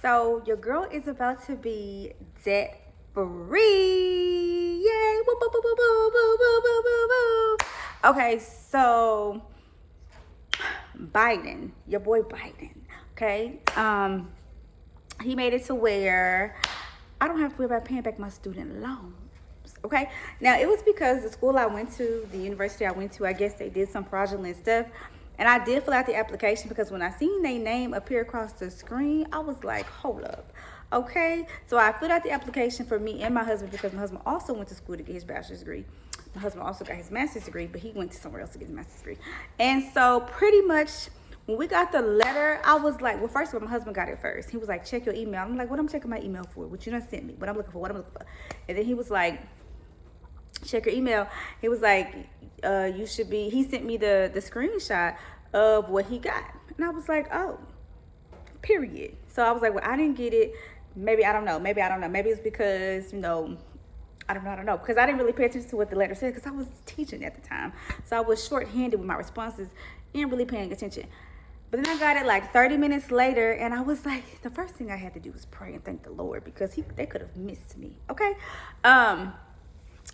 So your girl is about to be debt free. Yay! Woo, woo, woo, woo, woo, woo, woo, woo, woo, woo. Okay, so Biden, your boy Biden. Okay, he made it to where I don't have to worry about paying back my student loans. Okay, now it was because the school I went to, the university I went to, I guess they did some fraudulent stuff. And I did fill out the application because when I seen their name appear across the screen, I was like, hold up. Okay, so I filled out the application for me and my husband because my husband also went to school to get his bachelor's degree. My husband also got his master's degree, but he went to somewhere else to get his master's degree. And so pretty much when we got the letter, I was like, well, first of all, my husband got it first. He was like, check your email. I'm like, what I'm checking my email for? What you done sent me? What I'm looking for? What I'm looking for? And then he was like, check your email. He was like, you should be, he sent me the screenshot of what he got. And I was like, oh, period. So I was like, well, I didn't get it. Maybe I don't know. Maybe it's because, I don't know. Because I didn't really pay attention to what the letter said because I was teaching at the time. So I was shorthanded with my responses and really paying attention. But then I got it like 30 minutes later, and I was like, the first thing I had to do was pray and thank the Lord because they could have missed me. Okay.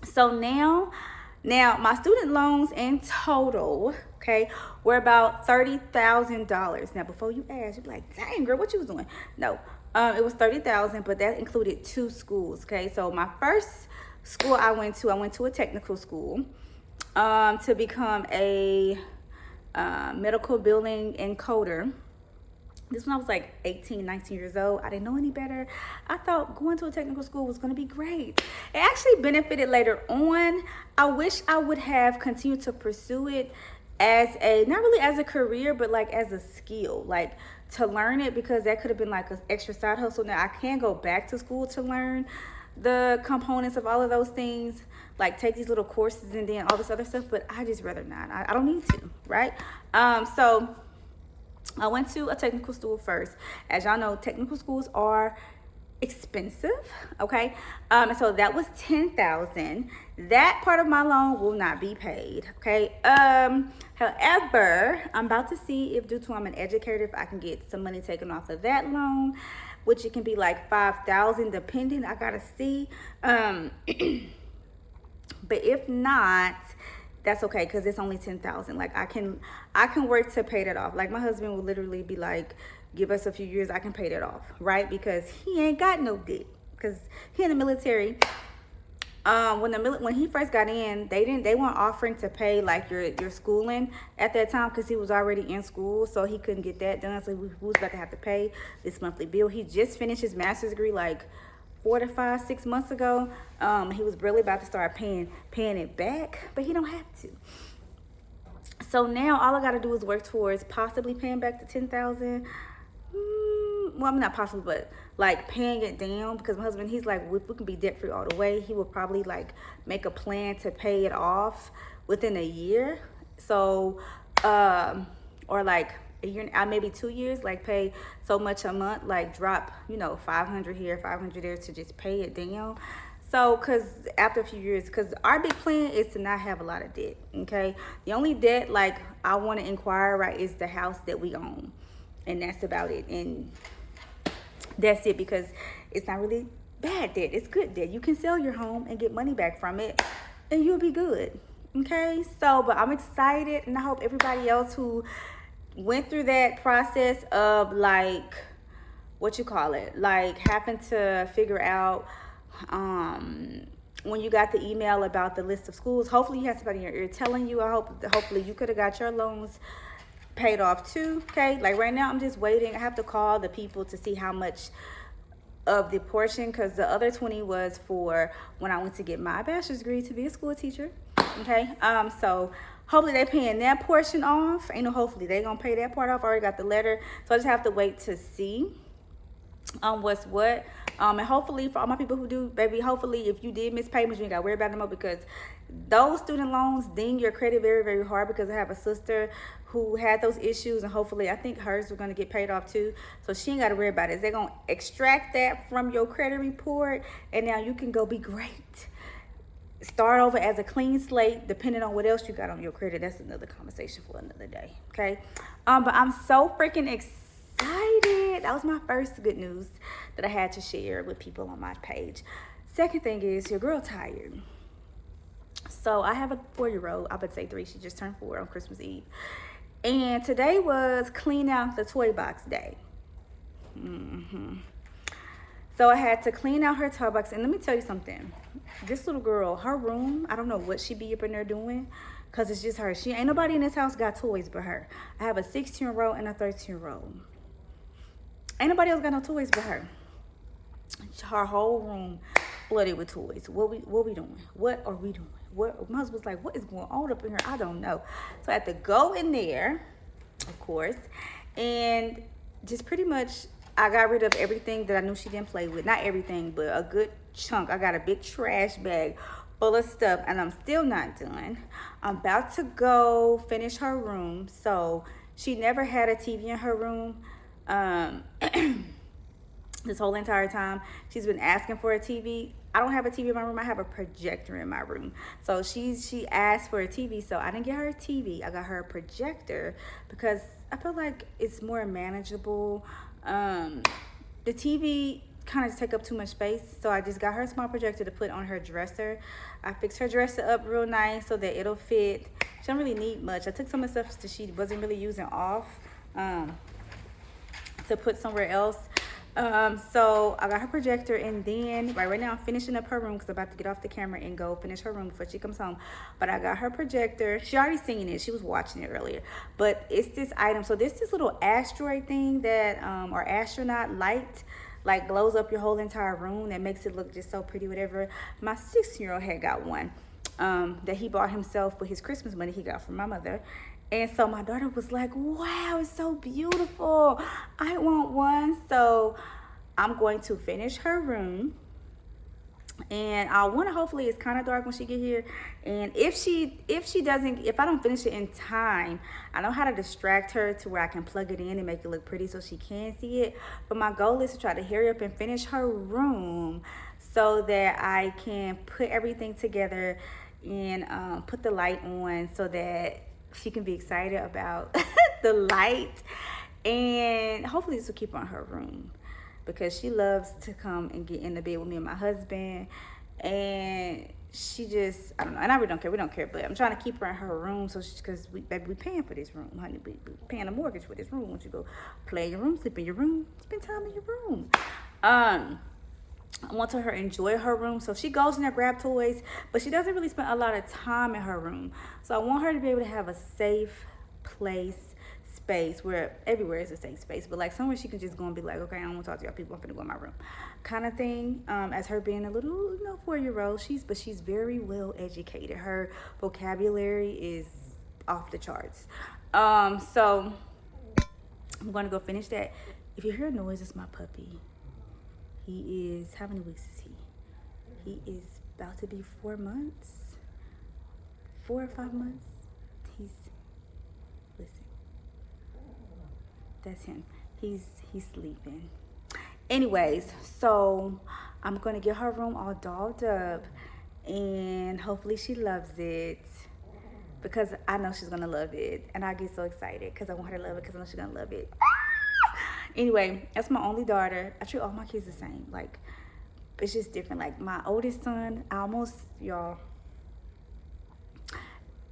So now my student loans in total, okay, were about $30,000. Now, before you ask, you're like, dang, girl, what you was doing? No, it was $30,000, but that included 2 schools, okay? So my first school I went to a technical school to become a medical billing encoder. This when I was like 18, 19 years old. I didn't know any better. I thought going to a technical school was going to be great. It actually benefited later on. I wish I would have continued to pursue it as not really as a career, but like as a skill, like to learn it, because that could have been like an extra side hustle. Now I can go back to school to learn the components of all of those things, like take these little courses and then all this other stuff, but I just rather not. I don't need to, right? So I went to a technical school first. As y'all know, technical schools are expensive, okay? And so that was $10,000. That part of my loan will not be paid, okay? However, I'm about to see if, due to I'm an educator, if I can get some money taken off of that loan, which it can be like $5,000 depending. I gotta see. But if not, that's okay because it's only $10,000. Like I can work to pay that off. Like my husband will literally be like, give us a few years, I can pay that off, right? Because he ain't got no debt because he in the military. When he first got in, they weren't offering to pay like your schooling at that time because he was already in school, so he couldn't get that done. So we was about to have to pay this monthly bill. He just finished his master's degree like 4 to 5, 6 months ago. He was really about to start paying it back, but he don't have to. So now all I gotta do is work towards possibly paying back the $10,000. Well, I'm not possible, but like paying it down, because my husband, he's like, if we can be debt free all the way, he will probably like make a plan to pay it off within a year. So, or like a year, maybe 2 years, like pay so much a month, like drop, $500 here, $500 there to just pay it down. So, because after a few years, because our big plan is to not have a lot of debt, okay? The only debt, like, I want to inquire, right, is the house that we own. And that's about it. And that's it, because it's not really bad debt. It's good debt. You can sell your home and get money back from it, and you'll be good, okay? So, but I'm excited, and I hope everybody else who went through that process of, like, like having to figure out when you got the email about the list of schools, hopefully you had somebody in your ear telling you. Hopefully you could have got your loans paid off too, okay? Like right now I'm just waiting. I have to call the people to see how much of the portion, because the other 20 was for when I went to get my bachelor's degree to be a school teacher, okay? So hopefully they paying that portion off. Ain't no hopefully, they gonna pay that part off. I already got the letter, so I just have to wait to see what's what. And hopefully for all my people who do, baby, hopefully if you did miss payments, you ain't got to worry about them more, because those student loans ding your credit very, very hard, because I have a sister who had those issues, and hopefully I think hers are going to get paid off too, so she ain't got to worry about it. They're going to extract that from your credit report, and now you can go be great. Start over as a clean slate, depending on what else you got on your credit. That's another conversation for another day, okay? But I'm so freaking excited excited. That was my first good news that I had to share with people on my page. Second thing is your girl tired. So I have a 4-year-old. I would say 3. She just turned 4 on Christmas Eve. And today was clean out the toy box day. So I had to clean out her toy box. And let me tell you something. This little girl, her room, I don't know what she be up in there doing. Because it's just her. She ain't nobody in this house got toys but her. I have a 16-year-old and a 13-year-old. Ain't nobody else got no toys but her. Her whole room flooded with toys. What we doing? What are we doing? What, my husband was like, what is going on up in here? I don't know. So I had to go in there, of course, and just pretty much I got rid of everything that I knew she didn't play with. Not everything, but a good chunk. I got a big trash bag full of stuff, and I'm still not done. I'm about to go finish her room. So she never had a TV in her room. This whole entire time she's been asking for a TV. I don't have a TV in my room. I have a projector in my room. So she asked for a TV, so I didn't get her a TV. I got her a projector because I feel like it's more manageable. The TV kind of take up too much space, so I just got her a small projector to put on her dresser. I fixed her dresser up real nice so that it'll fit. She don't really need much. I took some of the stuff that she wasn't really using off to put somewhere else. So I got her projector, and then right now I'm finishing up her room because I'm about to get off the camera and go finish her room before she comes home. But I got her projector. She already seen it. She was watching it earlier. But it's this item. So this little asteroid thing that, or astronaut light, like glows up your whole entire room that makes it look just so pretty, whatever. My 16-year-old had got one that he bought himself with his Christmas money he got from my mother. And so my daughter was like, wow, it's so beautiful. I want one. So I'm going to finish her room. And I want to, hopefully it's kind of dark when she get here. And if I don't finish it in time, I know how to distract her to where I can plug it in and make it look pretty so she can see it. But my goal is to try to hurry up and finish her room so that I can put everything together and put the light on so that she can be excited about the light. And hopefully this will keep her in her room because she loves to come and get in the bed with me and my husband. And she just, I don't know, and I really don't care. We don't care, but I'm trying to keep her in her room so because we paying for this room, honey. We paying a mortgage for this room. Once you go play in your room, sleep in your room, spend time in your room. I want her to enjoy her room. So she goes in there, grab toys, but she doesn't really spend a lot of time in her room. So I want her to be able to have a safe space where everywhere is a safe space, but like somewhere she can just go and be like, okay, I don't want to talk to y'all people. I'm gonna go in my room, kind of thing. As her being a little, 4-year-old, she's very well educated. Her vocabulary is off the charts. So I'm gonna go finish that. If you hear a noise, it's my puppy. He is, how many weeks is he? He is about to be 4 months, 4 or 5 months. Listen, that's him. He's sleeping. Anyways, so I'm gonna get her room all dolled up and hopefully she loves it because I know she's gonna love it. And I get so excited because I want her to love it because I know she's gonna love it. Anyway, that's my only daughter. I treat all my kids the same. Like, it's just different. Like, my oldest son, y'all,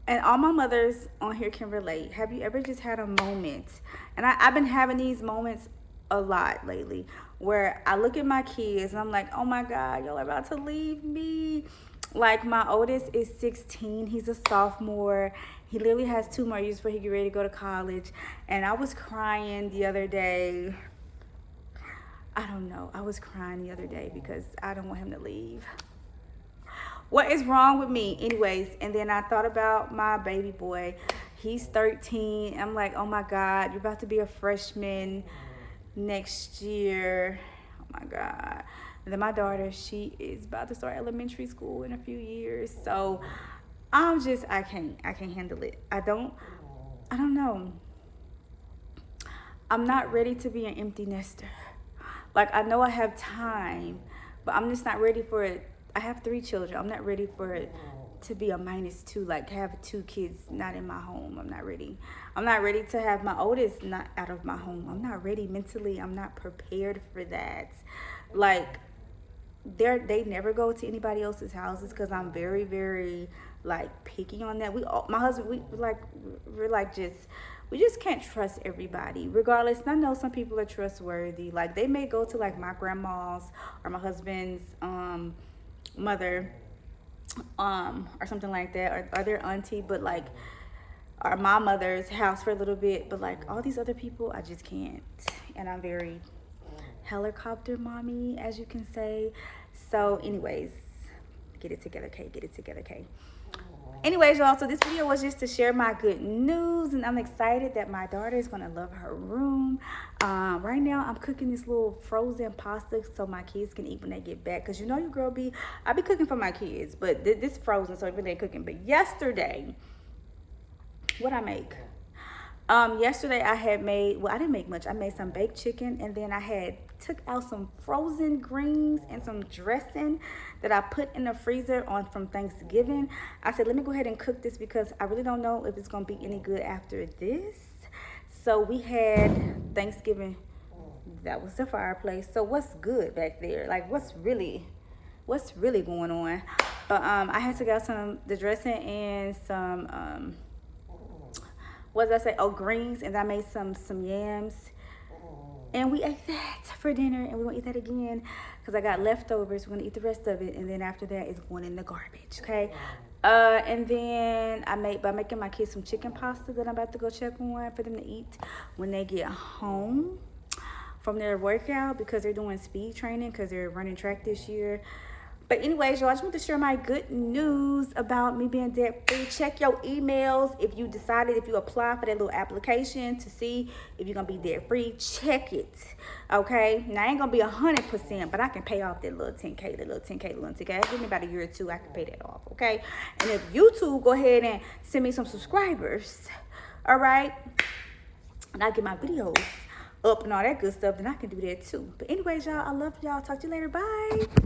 and all my mothers on here can relate. Have you ever just had a moment? And I've been having these moments a lot lately where I look at my kids and I'm like, oh my God, y'all are about to leave me. Like, my oldest is 16. He's a sophomore. He literally has 2 more years before he get ready to go to college. And I was crying the other day. I don't know. I was crying the other day because I don't want him to leave. What is wrong with me? Anyways, and then I thought about my baby boy. He's 13. I'm like, oh my God, you're about to be a freshman next year. Oh my God. And then my daughter, she is about to start elementary school in a few years. So I can't handle it. I don't know. I'm not ready to be an empty nester. Like, I know I have time, but I'm just not ready for it. I have 3 children. I'm not ready for to be a minus two, like have two kids not in my home. I'm not ready. I'm not ready to have my oldest not out of my home. I'm not ready mentally. I'm not prepared for that. Like they never go to anybody else's houses because I'm very, very like picky on that. My husband, we're like just we just can't trust everybody regardless. And I know some people are trustworthy, like they may go to like my grandma's or my husband's mother or something like that, or their auntie, but like or my mother's house for a little bit, but like all these other people I just can't. And I'm very helicopter mommy, as you can say. So anyways, get it together, Kay. Get it together, Kay. Anyways, y'all, so this video was just to share my good news, and I'm excited that my daughter is gonna love her room. Right now I'm cooking this little frozen pasta so my kids can eat when they get back, because you know your girl I be cooking for my kids, but this frozen, so it really ain't cooking. But yesterday, what I make? Yesterday I had made, well, I didn't make much. I made some baked chicken, and then I took out some frozen greens and some dressing that I put in the freezer from Thanksgiving. I said, let me go ahead and cook this because I really don't know if it's gonna be any good after this. So we had Thanksgiving. That was the fireplace. So what's good back there? Like what's really going on? But I had to get the dressing and some what did I say? Oh, greens, and I made some yams, and we ate that for dinner, and we're gonna eat that again because I got leftovers. We're gonna eat the rest of it, and then after that it's going in the garbage. Okay. And then by making my kids some chicken pasta that I'm about to go check on for them to eat when they get home from their workout, because they're doing speed training because they're running track this year. But anyways, y'all, I just want to share my good news about me being debt free. Check your emails if you apply for that little application to see if you're going to be debt free. Check it, okay? Now, I ain't going to be 100%, but I can pay off that little 10K, Give me about a year or two, I can pay that off, okay? And if YouTube, go ahead and send me some subscribers, all right? And I get my videos up and all that good stuff, then I can do that too. But anyways, y'all, I love y'all. Talk to you later. Bye.